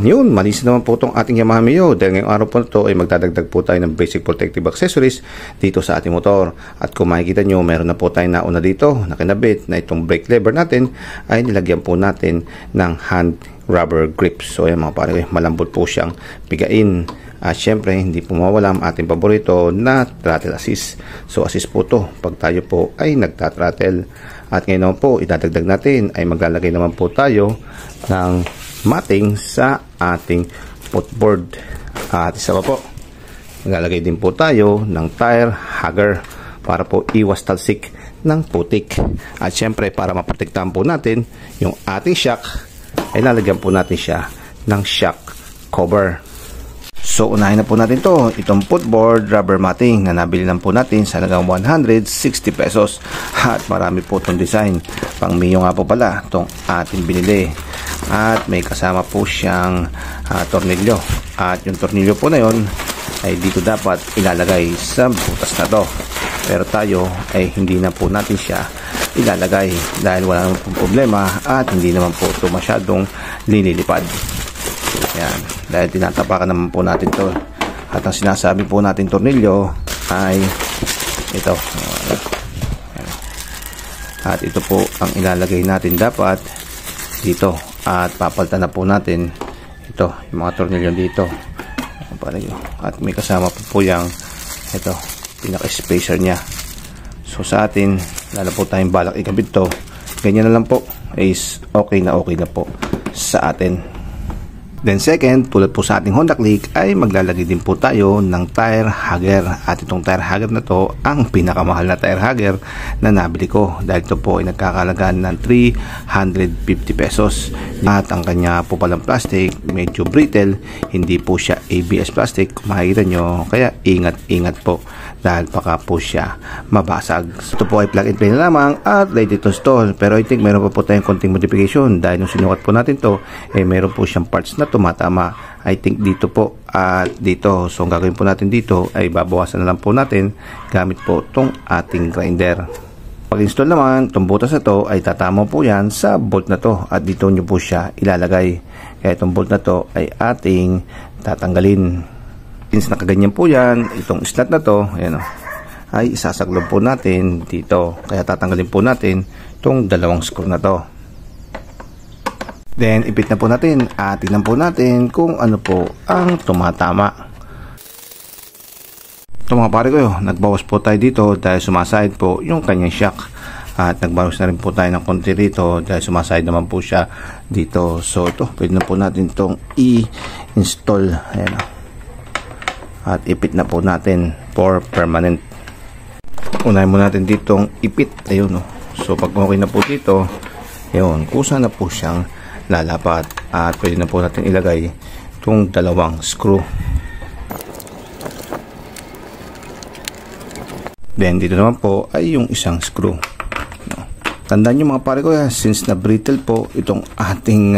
Yun, malis naman po itong ating Yamaha Mio. Dahil ngayong araw po na ito ay magdadagdag po tayo ng basic protective accessories dito sa ating motor. At kung makikita nyo, meron na po tayo nauna dito na kinabit na itong brake lever natin ay nilagyan po natin ng hand rubber grips. So ayan mga pare, malambot po siyang pigain. At syempre, hindi po mawala ang ating paborito na throttle assist. So assist po to pag tayo po ay nagtathrottle. At ngayon naman po, idadagdag natin ay maglalagay naman po tayo ng matting sa ating footboard. At isa pa po, maglalagay din po tayo ng tire hugger para po iwas talsik ng putik. At syempre, para maprotektahan po natin yung ating shock, ay lalagyan po natin siya ng shock cover. So unahin na po natin itong footboard rubber matting na nabili lang po natin sa halagang 160 pesos. At marami po itong design. Pang Mio nga po pala itong ating binili. At may kasama po siyang tornilyo. At yung tornilyo po na yon ay dito dapat ilalagay sa butas na to. Pero tayo ay hindi na po natin siya ilalagay dahil wala naman pong problema at hindi naman po ito masyadong lililipad. Yan, dahil tinatapakan naman po natin to. At ang sinasabi po natin tornilyo ay ito. At ito po ang ilalagay natin dapat dito. At papalitan na po natin ito, yung mga tornilyo dito. At may kasama po yung ito, pinaka-spacer niya. So sa atin, lalo po tayong balak ikabit to, ganyan na lang po, is okay na po sa atin. Then second, tulad po sa ating Honda Click ay maglalagay din po tayo ng tire hugger. At itong tire hugger na to, ang pinakamahal na tire hugger na nabili ko. Dahil ito po ay nagkakalagaan ng 350 pesos. At ang kanya po palang plastic, medyo brittle. Hindi po siya ABS plastic, kung makikita nyo. Kaya ingat po dahil baka po siya mabasag. Ito po ay plug and play na lamang at ready to install. Pero I think meron pa po tayong konting modification. Dahil nung sinukat po natin to, meron po siyang parts na tumatama. I think dito po at dito. So ang gagawin po natin dito ay babawasan na lang po natin gamit po itong ating grinder. Pag install naman, itong butas na to ay tatama po yan sa bolt na to at dito nyo po siya ilalagay. Kaya itong bolt na to ay ating tatanggalin. Since nakaganyan po yan, itong slot na to, ayan ay isasaglob po natin dito. Kaya tatanggalin po natin itong dalawang screw na to. Then, ipit na po natin at tignan po natin kung ano po ang tumatama. Ito mga pare ko, nagbawas po tayo dito dahil sumasahid po yung kanyang shock. At nagbawas na rin po tayo ng konti rito dahil sumasahid naman po siya dito. So, ito, pwede na po natin itong i-install. Ayan. At ipit na po natin for permanent. Unahin mo natin ditong ipit. Ayun, no. So, pag okay na po dito, ayun, kusa na po siyang lalapat at pwede na po natin ilagay itong dalawang screw. Then dito naman po ay yung isang screw. Tandaan nyo mga pare ko, since na brittle po itong ating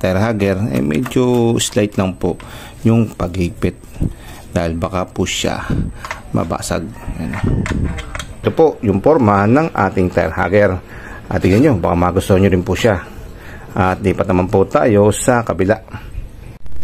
tire hugger, medyo slight lang po yung paghigpit dahil baka po siya mabasag. Ito po yung forma ng ating tire hugger at tignan nyo, baka magustuhan nyo rin po siya. At lipat naman po tayo sa kabila.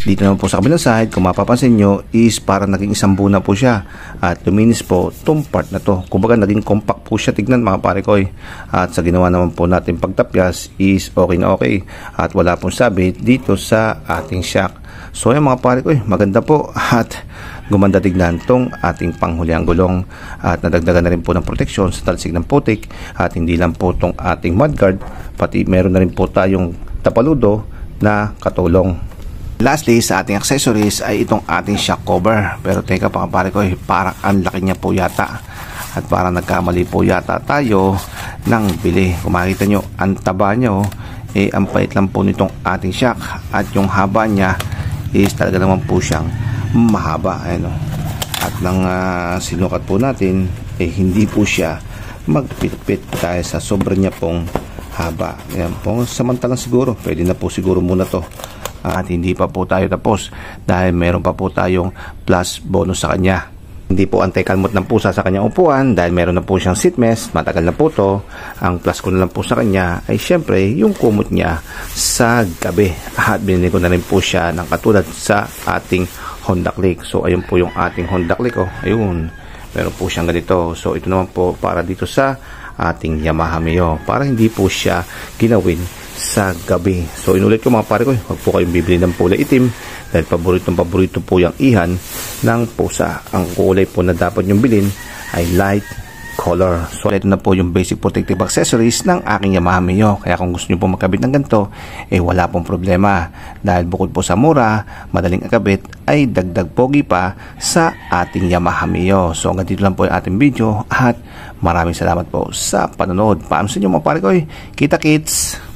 Dito naman po sa kabilang side, kung mapapansin nyo, is para naging isang buo na po siya. At luminis po itong part na to. Kumbaga naging compact po siya tignan mga pare ko. At sa ginawa naman po natin pagtapyas is okay na okay. At wala pong sabit dito sa ating shock. So yan mga pare ko, maganda po. At gumanda tignan tong ating panghuliang gulong. At nadagdagan na rin po ng proteksyon sa talsik ng putik. At hindi lang po tong ating mudguard, pati meron na rin po tayong tapaludo na katulong. Lastly, sa ating accessories ay itong ating shock cover. Pero teka mga pare ko, parang ang laki niya po yata. At parang nagkamali po yata tayo ng bili. Kung makikita nyo, ang taba nyo, ang pait lang po nitong ating shock. At yung haba niya is talaga naman po siyang mahaba. Ayun, at nang sinukat po natin, hindi po siya magpitpit dahil sa sobra niya pong haba. Ayan po, samantalang siguro, pwede na po siguro muna to. At hindi pa po tayo tapos dahil meron pa po tayong plus bonus sa kanya. Hindi po anti-kalmot ng pusa sa kanyang upuan dahil meron na po siyang seat mesh, matagal na po to. Ang plus ko na lang po sa kanya ay syempre yung kumot niya sa gabi. At binili ko na rin po siya ng katulad sa ating Honda Click. So ayun po yung ating Honda Click. Ayun, meron po siyang ganito. So ito naman po para dito sa ating Yamaha Mio para hindi po siya ginawin sa gabi. So inulit ko mga pare ko, huwag po kayong bibili ng kulay itim dahil paborito po yung ihan ng pusa. Ang kulay po na dapat yung bilhin ay light color. So ito na po yung basic protective accessories ng aking Yamaha Mio. Kaya kung gusto nyo po magkabit ng ganito, wala pong problema dahil bukod po sa mura, madaling akabit, ay dagdag pogi pa sa ating Yamaha Mio. So hanggang dito lang po yung ating video at maraming salamat po sa panonood. Paalam sa inyo mga pare ko. Kita kits!